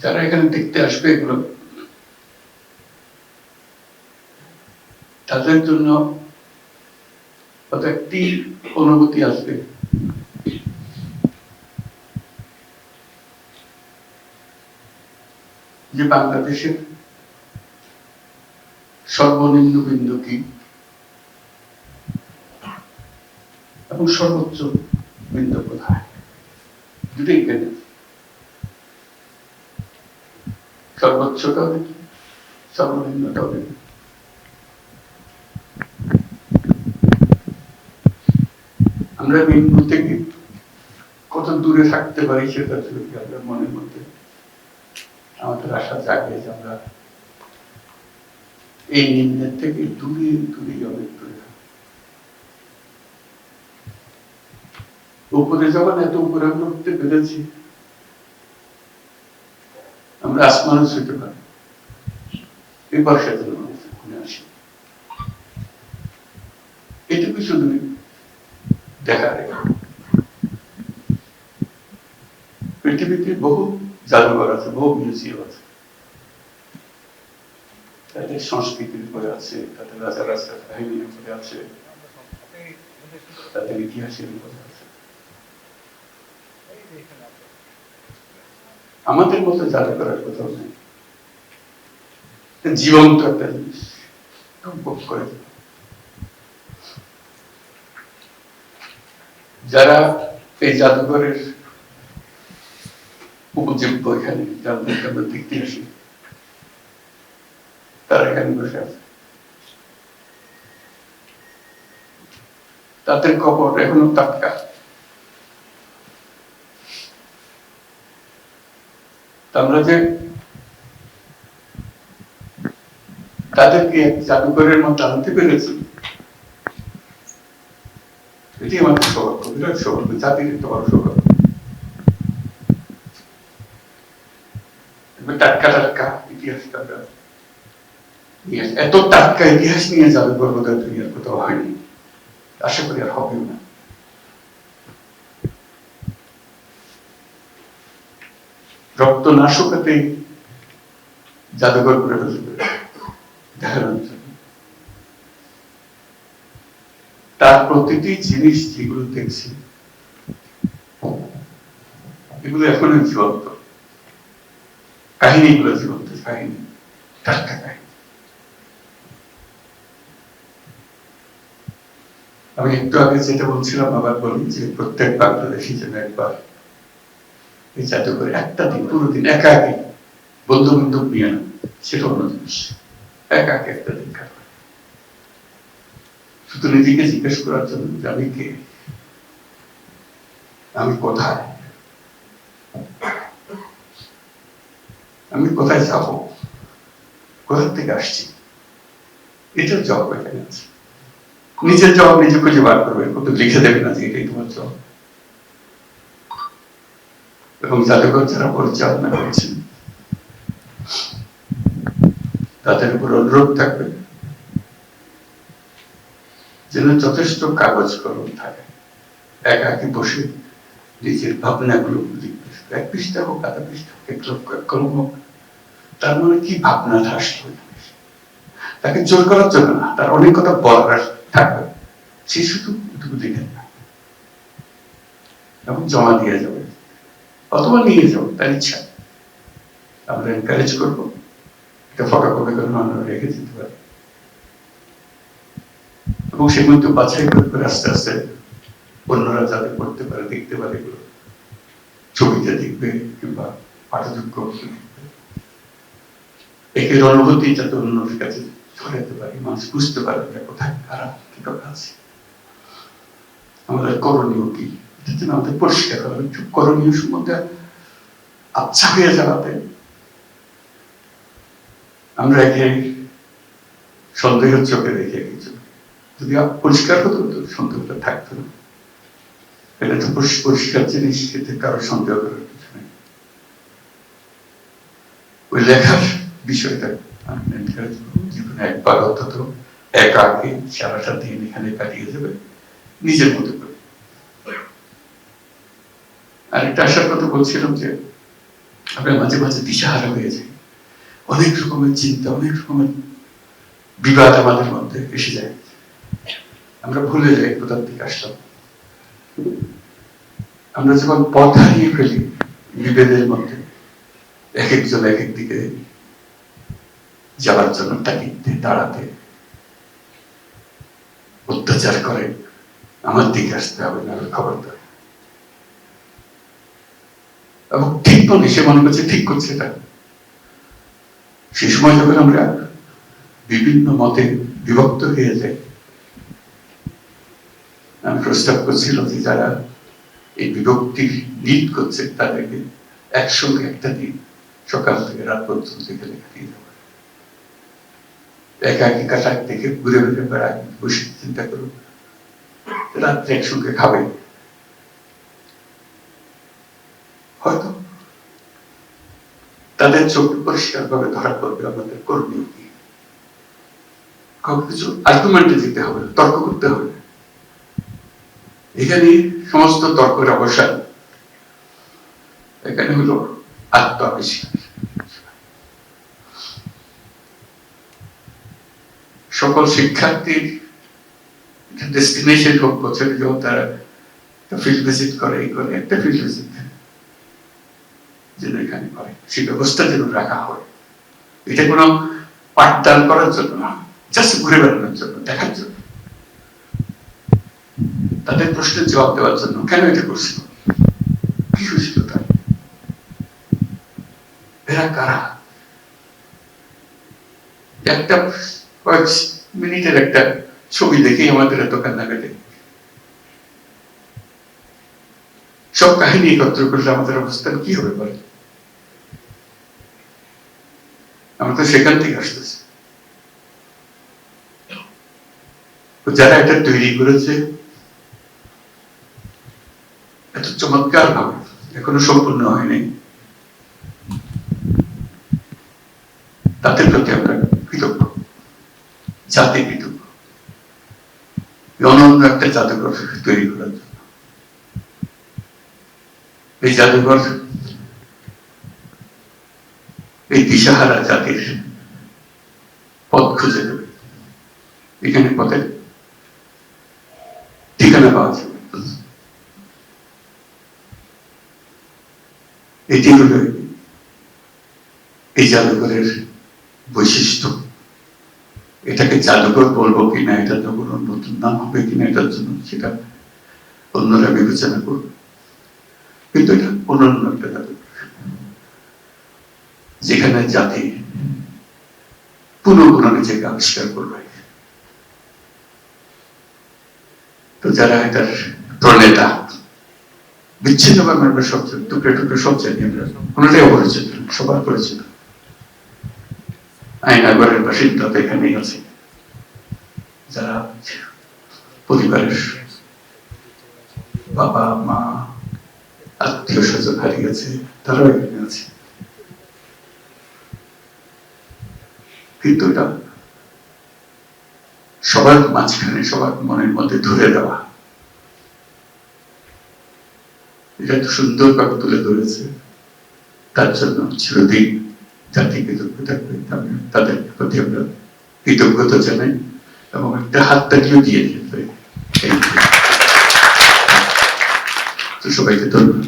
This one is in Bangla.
যারা এখানে দেখতে আসবে এগুলো তাদের জন্য একটি অনুভূতি আসবে যে বাংলাদেশের সর্বনিম্ন বিন্দু কি এবং সর্বোচ্চ বিন্দু কোথায়, দুটোই কেন। সর্বোচ্চটাও দেখি, সর্বনিম্নটাও দেখি। আমরা বিন্দু থেকে কত দূরে থাকতে পারি সেটা যদি আমরা মনের মধ্যে আমাদের আশা জাগে যে আমরা এই নিম্নের থেকে দূরে দূরে অনেক দূরে উপরে যখন এত উপরে আমরা উঠতে পেরেছি, আমরা আসমানে ছুটে পারি। এবার সাথে মনে আসি এটুকু শুধু দেখা রেখা। পৃথিবীতে বহু জাদুঘর আছে, বহু মিউজিয়াম আছে, তাদের সংস্কৃতির উপরে আছে, তাদের রাজা রাজার কাহিনীর উপরে আছে, তাদের ইতিহাসের উপরে আছে। আমাদের মতো জাদুঘরের কোথাও নেই। জীবন্ত একটা জিনিস উপভোগ করে যারা এই জাদুঘরের উপজীব্য এখানে যাদেরকে আমরা দেখতে আসি, তারা এখানে বসে আছে। তাদের কবর এখনো টাটকা। আমরা যে তাদেরকে জাদুঘরের মধ্যে আনতে পেরেছি, এটি আমাদের সৌভাগ্য, বিরাট সৌভাগ্য, জাতির একটা বড় সৌভাগ্য। টাটকা টাটকা ইতিহাসটা এত টাটকা ইতিহাস নিয়ে জাদুঘর বোধহয় দুনিয়ার কোথাও হয়নি, আশা করি আর হবেও না। রক্ত না শুকাতেই জাদুঘর করে দেখানোর জন্য তার প্রতিটি জিনিস যেগুলো দেখছি এগুলো এখনো জীবন্ত কাহিনীগুলো, জীবন্ত কাহিনী, টাটকা কাহিনী। আমি একটু আগে যেটা বলছিলাম আবার বলি যে প্রত্যেক বাংলাদেশী যেন একবার এই জাদুঘরে একটা দিন, পুরো দিন একা একই, বন্ধু বান্ধব নিয়ে না, সেটা অন্য জিনিস, একা একে একটা দিন কাটবে, শুধু নিজেকে জিজ্ঞেস করার জন্য যে আমি কে, আমি কোথায়, আমি কোথায় যাব, কোথা থেকে আসছি, এটার জবাব এখানে আছে। নিজের জবাব নিজে খুঁজে বার করবে, কিন্তু লিখে দেবে না যে এটাই তোমার জবাব। এবং জাদুঘর যারা পরিচালনা করছেন তাদের উপর অনুরোধ থাকবে যেন যথেষ্ট কাগজ কলম থাকে, একাকি বসে নিজের ভাবনাগুলো লিখবে, এক পৃষ্ঠা হোক, আধা পৃষ্ঠা হোক, এক কলম হোক, তার মনে কি ভাবনাটা আসলো, তাকে জোর করার জন্য না, তার অনেক কথা বলার থাকবে, সে শুধু এটুকু লিখে না এবং জমা দিয়ে যাবে অথবা নিয়ে যাবো, তার ইচ্ছা। আমরা এনকারেজ করবো, একটা ফটোকপি করে আমরা রেখে দিতে পারি এবং সেগুলো তো বাছাই করে আস্তে আস্তে অন্যরা যাতে পড়তে পারে, দেখতে পারে, এগুলো ছবিতে দেখবে কিংবা পাঠযোগ্য দেখবে, একের অনুভূতি যাতে অন্যদের কাছে ছড়াতে পারি, মানুষ বুঝতে পারে এটা কোথায় কারা কি কথা আছে, আমাদের করণীয় কি, এটার জন্য আমাদের পরিষ্কার হবে। করণীয় সম্বন্ধে আচ্ছা হয়ে যাওয়াতে আমরা একে সন্দেহের চোখে দেখে কিছু, যদি পরিষ্কার হতো তো সন্দেহটা থাকতো না। এটা তো পরিষ্কার জিনিস, এতে কারো সন্দেহ করার কিছু নেই। ওই লেখার বিষয়টা জীবনে একবার অন্তত একাকে সারাটা দিন এখানে কাটিয়ে যাবে নিজের মতো করে। আর একটা আসার কথা বলছিলাম যে আমরা মাঝে মাঝে দিশাহারা হয়ে যাই, অনেক রকমের চিন্তা, অনেক রকমের বিবাদ আমাদের মধ্যে এসে যায়, আমরা ভুলে যাই কোথার দিকে আসলাম। আমরা যখন পথ হারিয়ে ফেলি বিভেদের মধ্যে, এক একজন এক এক দিকে যাওয়ার জন্য তাকিতে দাঁড়াতে অত্যাচার করে, আমার দিকে আসতে হবে না, খবরদার। এবং ঠিক মনে সে মনে করছে ঠিক করছে এটা। সে সময় যখন আমরা বিভিন্ন মতে বিভক্ত হয়ে যাই, আমি প্রস্তাব করছিলাম যে যারা এই বিভক্তির লিড করছে তাদেরকে একসঙ্গে একটা দিন সকাল থেকে রাত পর্যন্ত গেলে কাটিয়ে দেওয়া, একাকি কাটাক থেকে ঘুরে ঘুরে বেড়ায়, বসে চিন্তা করুন, রাত্রে একসঙ্গে খাবে, হয়তো তাদের চোখ পরিষ্কার ভাবে ধরা পড়বে আমাদের করণীয় কি। কাউকে কিছু আর্গুমেন্টে যেতে হবে, তর্ক করতে হবে। এখানে সমস্ত তর্কের অবসান, এখানে হলো আত্মাবিষ্কার। সকল শিক্ষার্থীর ডেস্টিনেশন হোক, বছরে যখন তারা ফিল্ড ভিজিট করে, এই করে একটা ফিল্ড ভিজিট যেন এখানে করে, সেই ব্যবস্থা যেন রাখা হয়। এটা কোনো পাঠদান করার জন্য না, জাস্ট ঘুরে বেড়ানোর জন্য, দেখার জন্য, তাদের প্রশ্নের জবাব দেওয়ার জন্য। কেন এটা করছিল, কি হয়েছিল তার, এরা কারা, একটা কয়েক মিনিটের একটা ছবি দেখেই আমাদের এত কান্নাকাটি। সব কাহিনী একত্র করলে আমাদের অবস্থান কি হবে বলে? আমরা তো সেখান থেকে আসতেছি। যারা এটা তৈরি করেছে এত চমৎকার ভাবে, এখনো সম্পূর্ণ হয়নি, তাদের প্রতি আমরা কৃতজ্ঞ, জাতি কৃতজ্ঞ, অনন্য একটা জাদুঘর তৈরি করার জন্য। এই জাদুঘর এই দিশাহারা জাতির পথ খুঁজে দেবে, এখানে পথের ঠিকানা পাওয়া যাবে। এটি হল এই জাদুঘরের বৈশিষ্ট্য। এটাকে জাদুঘর বলবো কিনা, এটা তো কোনো নতুন নাম হবে কিনা, এটার জন্য সেটা অন্যরা বিবেচনা করবে, কিন্তু এটা অনন্য একটা জাদুঘর, যেখানে জাতি পুনঃ নিজেকে আবিষ্কার করবে। তো যারা এটার প্রণেতা, বিচ্ছিন্ন ভাবে আমরা সব টুকরে টুকরে সব জানি, আমরা কোনটাই অপরিচিত, সবার পরিচিত। আয়নাগরের বাসিন্দা তো এখানেই আছে, যারা পরিবারের বাবা মা আত্মীয় স্বজন হারিয়েছে, তারাও এখানে আছে। কিন্তু এটা সবার মাঝখানে, সবার মনের মধ্যে ধরে দেওয়া, এটা তো সুন্দরভাবে তুলে ধরেছে। তার জন্য চিরদিন জাতি কৃতজ্ঞ থাকবে, তাদের প্রতি আমরা কৃতজ্ঞতা জানাই এবং একটা হাততালিও দিয়ে দিতে। তো সবাইকে ধন্যবাদ।